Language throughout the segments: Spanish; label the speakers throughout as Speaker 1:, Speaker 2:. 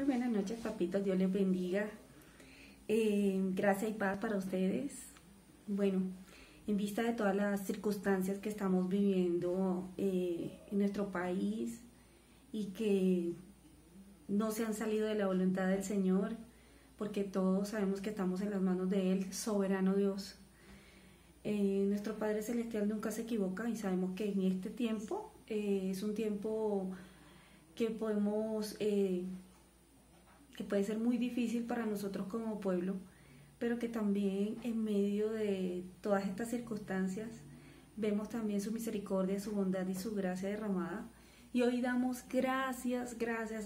Speaker 1: Muy buenas noches, papitos. Dios les bendiga. Gracia y paz para ustedes. Bueno, en vista de todas las circunstancias que estamos viviendo en nuestro país y que no se han salido de la voluntad del Señor, porque todos sabemos que estamos en las manos de Él, soberano Dios. Nuestro Padre Celestial nunca se equivoca y sabemos que en este tiempo es un tiempo que que puede ser muy difícil para nosotros como pueblo, pero que también en medio de todas estas circunstancias vemos también su misericordia, su bondad y su gracia derramada. Y hoy damos gracias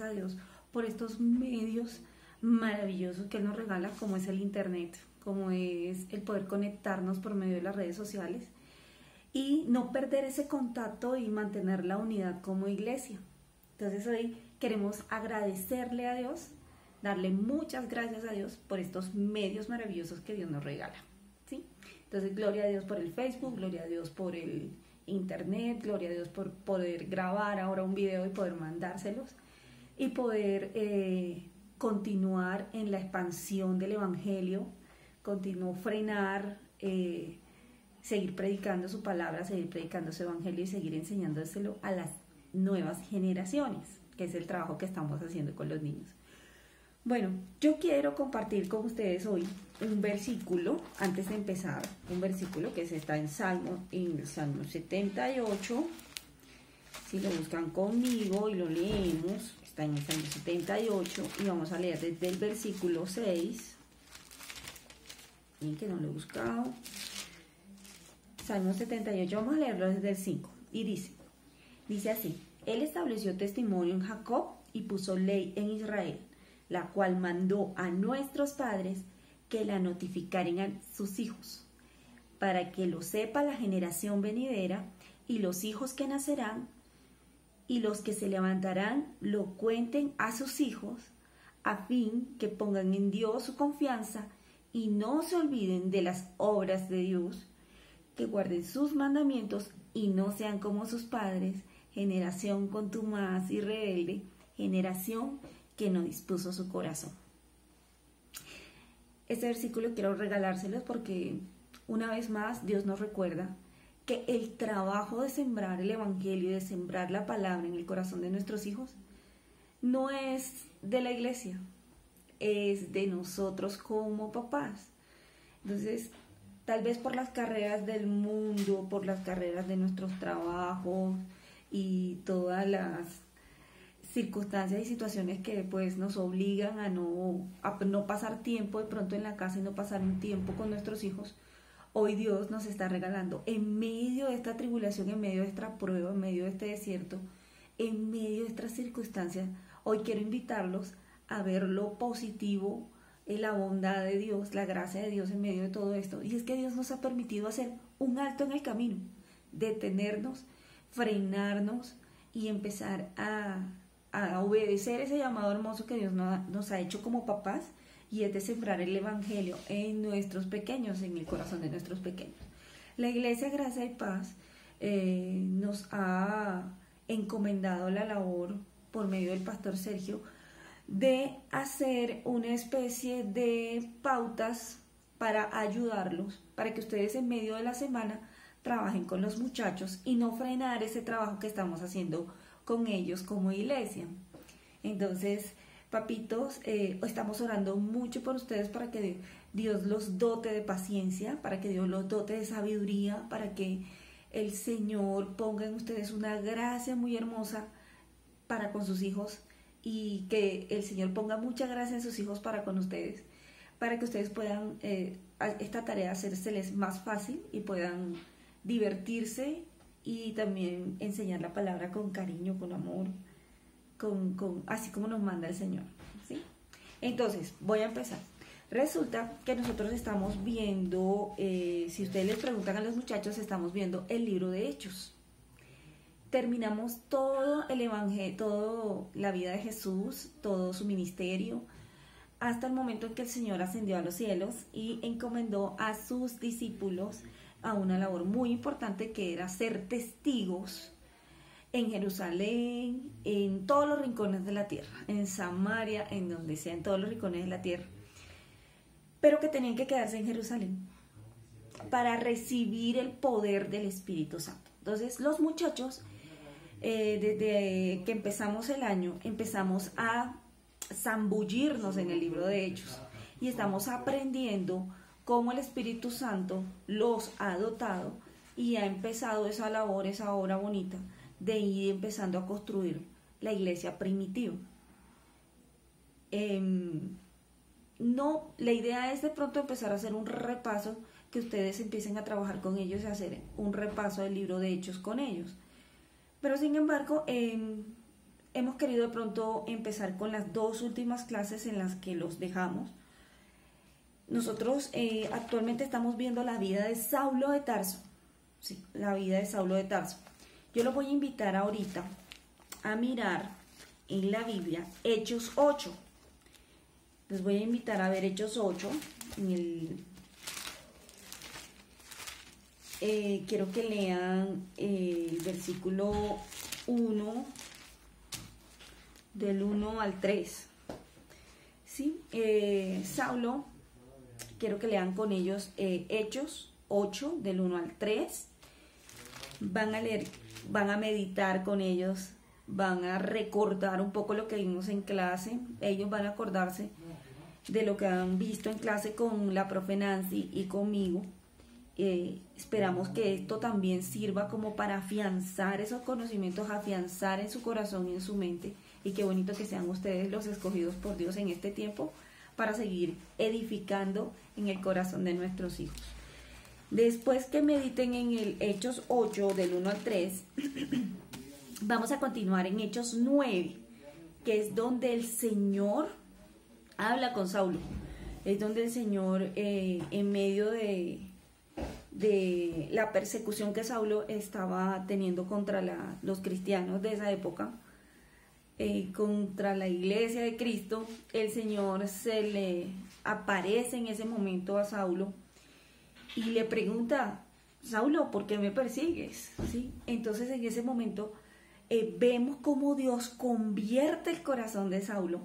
Speaker 1: a Dios por estos medios maravillosos que Él nos regala, como es el internet, como es el poder conectarnos por medio de las redes sociales y no perder ese contacto y mantener la unidad como iglesia. Entonces hoy queremos agradecerle a Dios, darle muchas gracias a Dios por estos medios maravillosos que Dios nos regala, ¿sí? Entonces, gloria a Dios por el Facebook, gloria a Dios por el internet, gloria a Dios por poder grabar ahora un video y poder mandárselos y poder continuar en la expansión del Evangelio, frenar, seguir predicando su palabra, seguir predicando su Evangelio y seguir enseñándoselo a las nuevas generaciones, que es el trabajo que estamos haciendo con los niños. Bueno, yo quiero compartir con ustedes hoy un versículo, antes de empezar, un versículo que está en el Salmo 78. Si lo buscan conmigo y lo leemos, está en el Salmo 78 y vamos a leer desde el versículo 6. Bien, que no lo he buscado. Salmo 78, vamos a leerlo desde el 5 y dice así: Él estableció testimonio en Jacob y puso ley en Israel, la cual mandó a nuestros padres que la notificaran a sus hijos, para que lo sepa la generación venidera y los hijos que nacerán, y los que se levantarán lo cuenten a sus hijos, a fin que pongan en Dios su confianza y no se olviden de las obras de Dios, que guarden sus mandamientos y no sean como sus padres, generación contumaz y rebelde, generación que no dispuso su corazón. Este versículo quiero regalárselos porque una vez más Dios nos recuerda que el trabajo de sembrar el Evangelio, de sembrar la palabra en el corazón de nuestros hijos, no es de la iglesia, es de nosotros como papás. Entonces, tal vez por las carreras del mundo, por las carreras de nuestros trabajos y todas las circunstancias y situaciones que pues nos obligan a no pasar tiempo de pronto en la casa y no pasar un tiempo con nuestros hijos, hoy Dios nos está regalando en medio de esta tribulación, en medio de esta prueba, en medio de este desierto, en medio de estas circunstancias. Hoy quiero invitarlos a ver lo positivo, la bondad de Dios, la gracia de Dios en medio de todo esto. Y es que Dios nos ha permitido hacer un alto en el camino, detenernos, frenarnos y empezar a obedecer ese llamado hermoso que Dios nos ha hecho como papás, y es de sembrar el Evangelio en nuestros pequeños, en el corazón de nuestros pequeños. La Iglesia Gracia y Paz nos ha encomendado la labor, por medio del pastor Sergio, de hacer una especie de pautas para ayudarlos, para que ustedes en medio de la semana trabajen con los muchachos y no frenar ese trabajo que estamos haciendo con ellos como iglesia. Entonces, papitos, estamos orando mucho por ustedes para que Dios los dote de paciencia, para que Dios los dote de sabiduría, para que el Señor ponga en ustedes una gracia muy hermosa para con sus hijos, y que el Señor ponga mucha gracia en sus hijos para con ustedes, para que ustedes puedan esta tarea hacérseles más fácil y puedan divertirse y también enseñar la palabra con cariño, con amor, así como nos manda el Señor, ¿sí? Entonces, voy a empezar. Resulta que nosotros estamos viendo, si ustedes les preguntan a los muchachos, estamos viendo el libro de Hechos. Terminamos todo el Evangelio, toda la vida de Jesús, todo su ministerio, hasta el momento en que el Señor ascendió a los cielos y encomendó a sus discípulos a una labor muy importante, que era ser testigos en Jerusalén, en todos los rincones de la tierra, en Samaria, en donde sea, en todos los rincones de la tierra, pero que tenían que quedarse en Jerusalén para recibir el poder del Espíritu Santo. Entonces los muchachos, desde que empezamos el año, empezamos a zambullirnos en el libro de Hechos y estamos aprendiendo cómo el Espíritu Santo los ha dotado y ha empezado esa labor, esa obra bonita de ir empezando a construir la iglesia primitiva. No, la idea es de pronto empezar a hacer un repaso, que ustedes empiecen a trabajar con ellos y hacer un repaso del libro de Hechos con ellos. Pero sin embargo, hemos querido de pronto empezar con las 2 últimas clases en las que los dejamos. Nosotros actualmente estamos viendo la vida de Saulo de Tarso. Sí, la vida de Saulo de Tarso. Yo los voy a invitar ahorita a mirar en la Biblia Hechos 8. Les voy a invitar a ver Hechos 8. Quiero que lean el versículo 1, del 1 al 3. ¿Sí? Saulo, quiero que lean con ellos Hechos 8, del 1 al 3. Van a leer, van a meditar con ellos, van a recordar un poco lo que vimos en clase. Ellos van a acordarse de lo que han visto en clase con la profe Nancy y conmigo. Esperamos que esto también sirva como para afianzar esos conocimientos, afianzar en su corazón y en su mente, y qué bonito que sean ustedes los escogidos por Dios en este tiempo para seguir edificando en el corazón de nuestros hijos. Después que mediten en el Hechos 8 del 1 al 3, vamos a continuar en Hechos 9, que es donde el Señor habla con Saulo. Es donde el Señor, en medio de la persecución que Saulo estaba teniendo contra los cristianos de esa época, contra la iglesia de Cristo, el Señor se le aparece en ese momento a Saulo y le pregunta: Saulo, ¿por qué me persigues? ¿Sí? Entonces en ese momento vemos cómo Dios convierte el corazón de Saulo.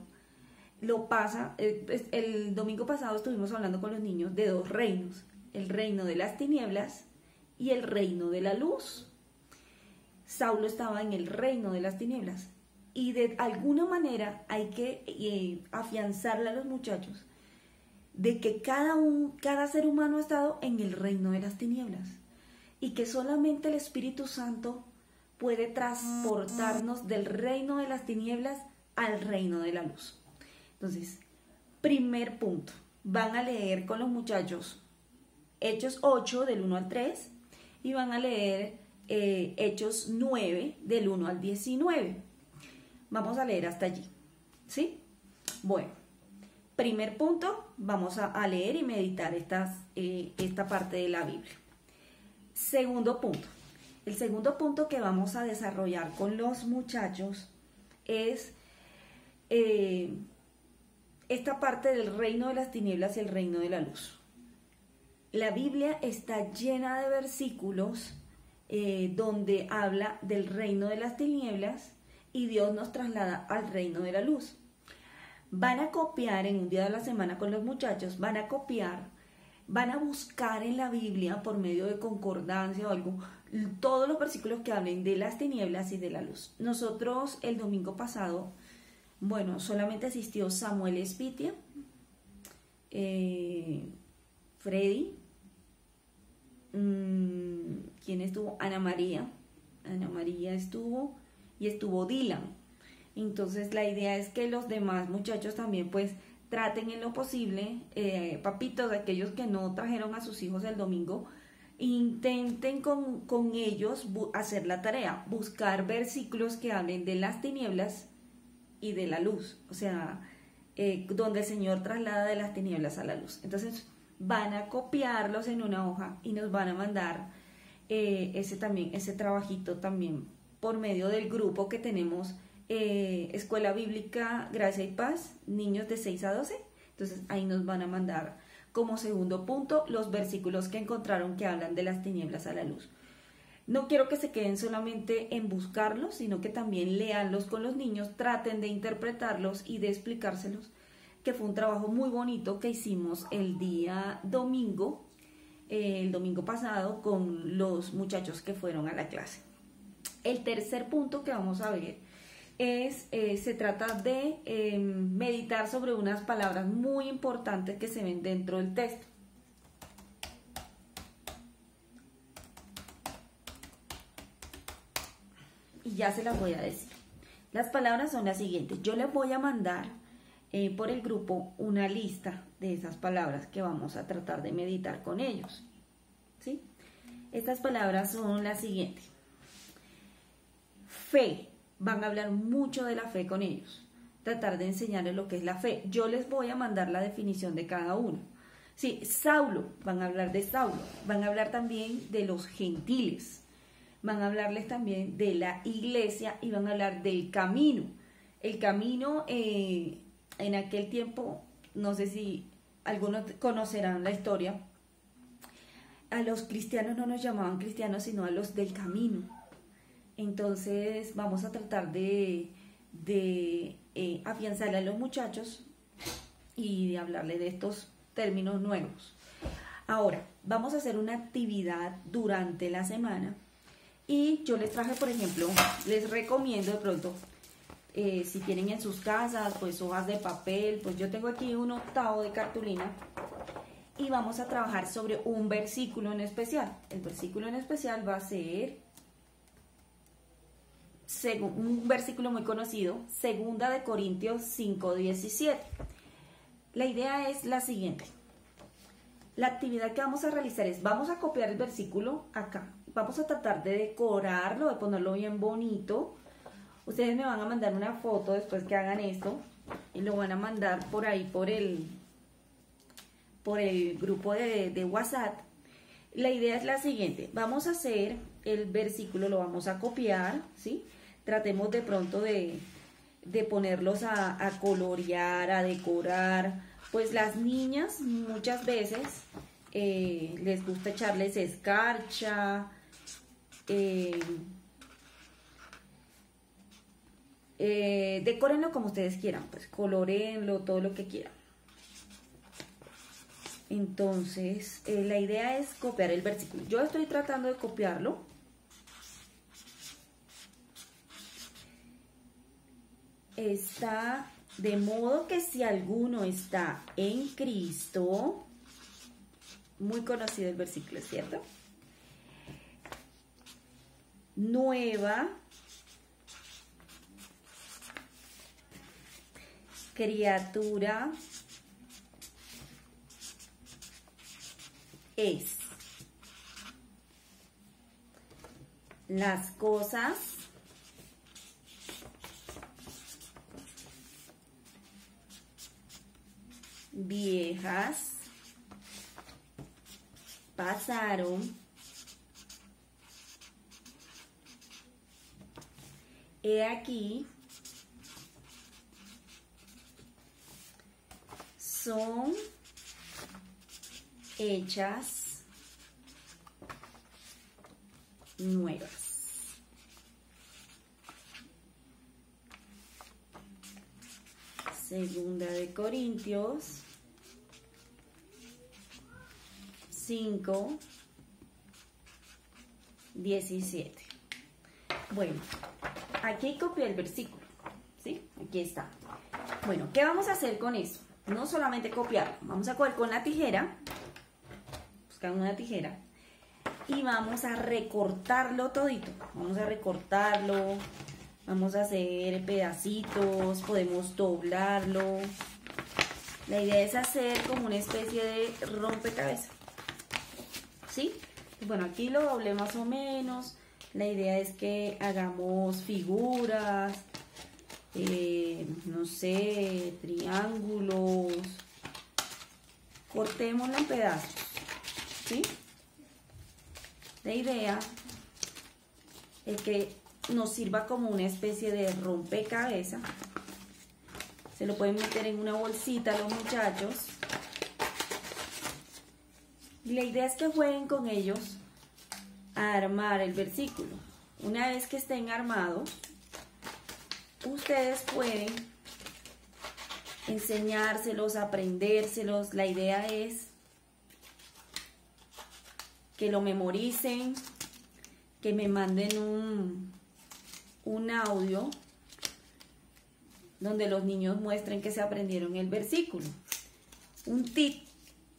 Speaker 1: Lo pasa, el domingo pasado estuvimos hablando con los niños de 2 reinos: el reino de las tinieblas y el reino de la luz. Saulo estaba en el reino de las tinieblas, y de alguna manera hay que afianzarle a los muchachos de que cada ser humano ha estado en el reino de las tinieblas, y que solamente el Espíritu Santo puede transportarnos del reino de las tinieblas al reino de la luz. Entonces, primer punto, van a leer con los muchachos Hechos 8 del 1 al 3 y van a leer Hechos 9 del 1 al 19. Vamos a leer hasta allí, ¿sí? Bueno, primer punto, vamos a leer y meditar esta parte de la Biblia. Segundo punto, el segundo punto que vamos a desarrollar con los muchachos es esta parte del reino de las tinieblas y el reino de la luz. La Biblia está llena de versículos donde habla del reino de las tinieblas y Dios nos traslada al reino de la luz. Van a copiar en un día de la semana con los muchachos, van a buscar en la Biblia por medio de concordancia o algo, todos los versículos que hablen de las tinieblas y de la luz. Nosotros el domingo pasado, solamente asistió Samuel Espitia, Freddy, ¿quién estuvo? Ana María estuvo, y estuvo Dylan. Entonces la idea es que los demás muchachos también pues traten en lo posible, papitos, aquellos que no trajeron a sus hijos el domingo, intenten con ellos hacer la tarea, buscar versículos que hablen de las tinieblas y de la luz, o sea, donde el Señor traslada de las tinieblas a la luz. Entonces van a copiarlos en una hoja y nos van a mandar ese trabajito también por medio del grupo que tenemos, Escuela Bíblica Gracia y Paz, niños de 6 a 12. Entonces ahí nos van a mandar como segundo punto los versículos que encontraron que hablan de las tinieblas a la luz. No quiero que se queden solamente en buscarlos, sino que también leanlos con los niños, traten de interpretarlos y de explicárselos, que fue un trabajo muy bonito que hicimos el día domingo, el domingo pasado, con los muchachos que fueron a la clase. El tercer punto que vamos a ver se trata de meditar sobre unas palabras muy importantes que se ven dentro del texto. Y ya se las voy a decir. Las palabras son las siguientes. Yo les voy a mandar por el grupo una lista de esas palabras que vamos a tratar de meditar con ellos, ¿sí? Estas palabras son las siguientes. Fe. Van a hablar mucho de la fe con ellos. Tratar de enseñarles lo que es la fe. Yo les voy a mandar la definición de cada uno. Sí, Saulo. Van a hablar de Saulo. Van a hablar también de los gentiles. Van a hablarles también de la iglesia y van a hablar del camino. El camino, en aquel tiempo, no sé si algunos conocerán la historia, a los cristianos no nos llamaban cristianos, sino a los del camino. Entonces vamos a tratar de afianzarle a los muchachos y de hablarle de estos términos nuevos. Ahora, vamos a hacer una actividad durante la semana y yo les traje, por ejemplo, les recomiendo de pronto, si tienen en sus casas, pues hojas de papel, pues yo tengo aquí 1/8 de cartulina y vamos a trabajar sobre un versículo en especial. El versículo en especial va a ser un versículo muy conocido, 2 de Corintios 5:17. La idea es la siguiente. La actividad que vamos a realizar es, vamos a copiar el versículo acá. Vamos a tratar de decorarlo, de ponerlo bien bonito. Ustedes me van a mandar una foto después que hagan esto y lo van a mandar por ahí, por el grupo de WhatsApp. La idea es la siguiente. Vamos a hacer el versículo, lo vamos a copiar, ¿sí? Tratemos de pronto de ponerlos a colorear, a decorar. Pues las niñas muchas veces les gusta echarles escarcha, decórenlo como ustedes quieran, pues coloreenlo, todo lo que quieran. Entonces, la idea es copiar el versículo. Yo estoy tratando de copiarlo. Está de modo que si alguno está en Cristo, muy conocido el versículo, ¿cierto? Nueva criatura es. Las cosas viejas pasaron, he aquí, son hechas nuevas. Segunda de Corintios 5:17. Bueno, aquí copié el versículo, ¿sí? Aquí está. Bueno, ¿qué vamos a hacer con esto? No solamente copiarlo, vamos a coger con la tijera, buscar una tijera, y vamos a recortarlo todito. Vamos a recortarlo, vamos a hacer pedacitos, podemos doblarlo. La idea es hacer como una especie de rompecabezas, ¿sí? Bueno, aquí lo doblé más o menos. La idea es que hagamos figuras, no sé, triángulos. Cortémoslo en pedazos, ¿sí? La idea es que nos sirva como una especie de rompecabezas. Se lo pueden meter en una bolsita los muchachos. Y la idea es que jueguen con ellos a armar el versículo. Una vez que estén armados, ustedes pueden enseñárselos, aprendérselos. La idea es que lo memoricen, que me manden un audio donde los niños muestren que se aprendieron el versículo. Un tip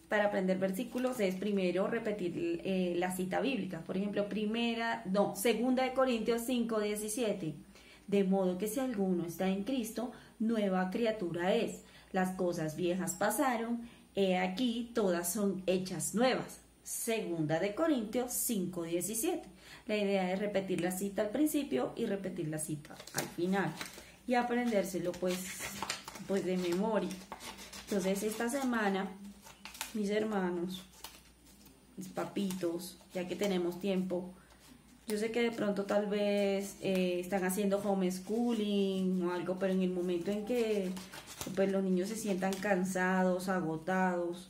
Speaker 1: para aprender versículos es primero repetir la cita bíblica. Por ejemplo, Segunda de Corintios 5:17. De modo que si alguno está en Cristo, nueva criatura es. Las cosas viejas pasaron, he aquí todas son hechas nuevas. Segunda de Corintios 5:17. La idea es repetir la cita al principio y repetir la cita al final y aprendérselo pues de memoria. Entonces esta semana, mis hermanos, mis papitos, ya que tenemos tiempo, yo sé que de pronto tal vez están haciendo homeschooling o algo, pero en el momento en que pues, los niños se sientan cansados, agotados,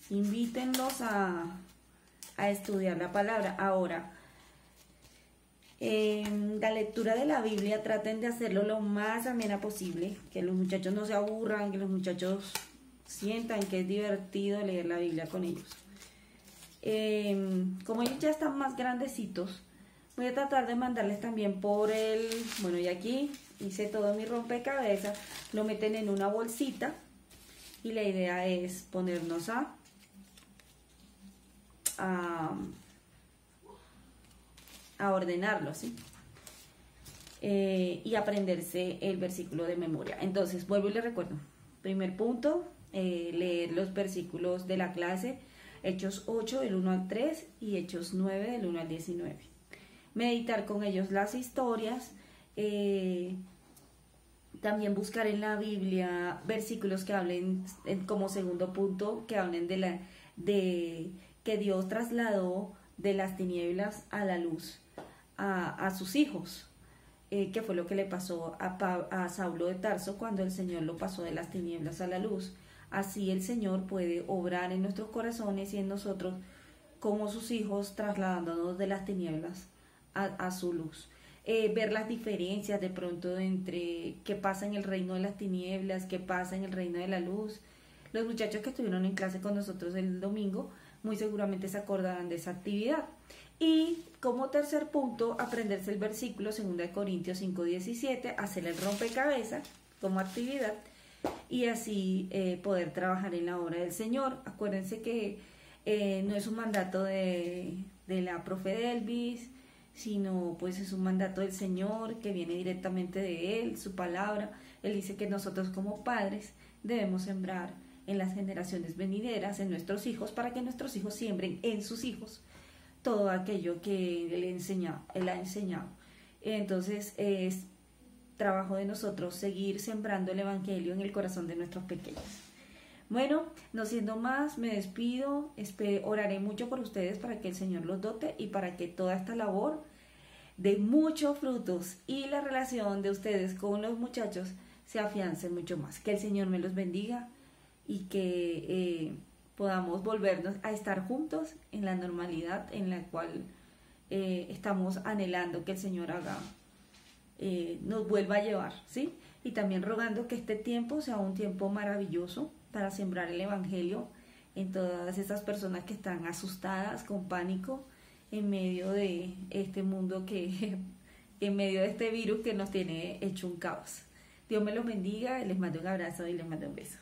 Speaker 1: invítenlos a estudiar la palabra. Ahora, la lectura de la Biblia traten de hacerlo lo más amena posible, que los muchachos no se aburran, que los muchachos sientan que es divertido leer la Biblia con ellos. Como ellos ya están más grandecitos, voy a tratar de mandarles también y aquí hice todo mi rompecabezas, lo meten en una bolsita y la idea es ponernos a ordenarlo, ¿sí? Y aprenderse el versículo de memoria. Entonces, vuelvo y les recuerdo. Primer punto, leer los versículos de la clase, Hechos 8 del 1 al 3 y Hechos 9 del 1 al 19. Meditar con ellos las historias, también buscar en la Biblia versículos que hablen, como segundo punto, que hablen de que Dios trasladó de las tinieblas a la luz a sus hijos, que fue lo que le pasó a Saulo de Tarso cuando el Señor lo pasó de las tinieblas a la luz. Así el Señor puede obrar en nuestros corazones y en nosotros como sus hijos, trasladándonos de las tinieblas a su luz. Ver las diferencias de pronto entre qué pasa en el reino de las tinieblas, qué pasa en el reino de la luz. Los muchachos que estuvieron en clase con nosotros el domingo muy seguramente se acordarán de esa actividad. Y como tercer punto, aprenderse el versículo 2 Corintios 5:17, hacer el rompecabezas como actividad y así poder trabajar en la obra del Señor. Acuérdense que no es un mandato de la profe Delvis, sino pues es un mandato del Señor que viene directamente de Él, su palabra. Él dice que nosotros como padres debemos sembrar en las generaciones venideras, en nuestros hijos, para que nuestros hijos siembren en sus hijos todo aquello que Él ha enseñado. Entonces es trabajo de nosotros seguir sembrando el Evangelio en el corazón de nuestros pequeños. Bueno, no siendo más, me despido, oraré mucho por ustedes para que el Señor los dote y para que toda esta labor dé muchos frutos y la relación de ustedes con los muchachos se afiance mucho más. Que el Señor me los bendiga y que podamos volvernos a estar juntos en la normalidad en la cual estamos anhelando que el Señor nos vuelva a llevar, ¿sí? Y también rogando que este tiempo sea un tiempo maravilloso para sembrar el Evangelio en todas esas personas que están asustadas, con pánico, en medio de este mundo en medio de este virus que nos tiene hecho un caos. Dios me los bendiga, les mando un abrazo y les mando un beso.